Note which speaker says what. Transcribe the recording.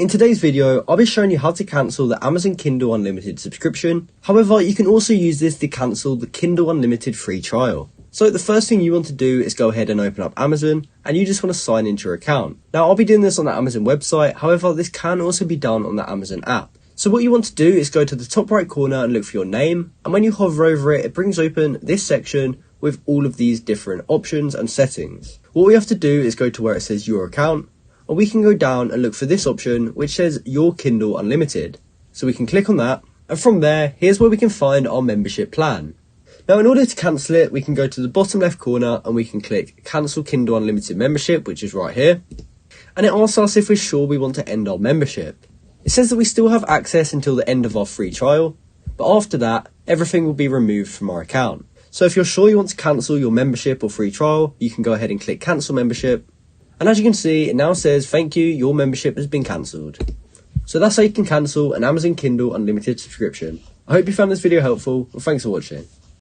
Speaker 1: In today's video, I'll be showing you how to cancel the Amazon Kindle Unlimited subscription. However, you can also use this to cancel the Kindle Unlimited free trial. So the first thing you want to do is go ahead and open up Amazon, and you just want to sign into your account. Now I'll be doing this on the Amazon website, however this can also be done on the Amazon app. So what you want to do is go to the top right corner and look for your name, and when you hover over it, it brings open this section with all of these different options and settings. What we have to do is go to where it says your account, and we can go down and look for this option which says your Kindle Unlimited. So we can click on that, and from there, here's where we can find our membership plan. Now in order to cancel it, we can go to the bottom left corner and we can click cancel Kindle Unlimited membership, which is right here. And it asks us if we're sure we want to end our membership. It says that we still have access until the end of our free trial, but after that, everything will be removed from our account. So if you're sure you want to cancel your membership or free trial, you can go ahead and click cancel membership. And as you can see, it now says, thank you, your membership has been cancelled. So that's how you can cancel an Amazon Kindle Unlimited subscription. I hope you found this video helpful, and thanks for watching.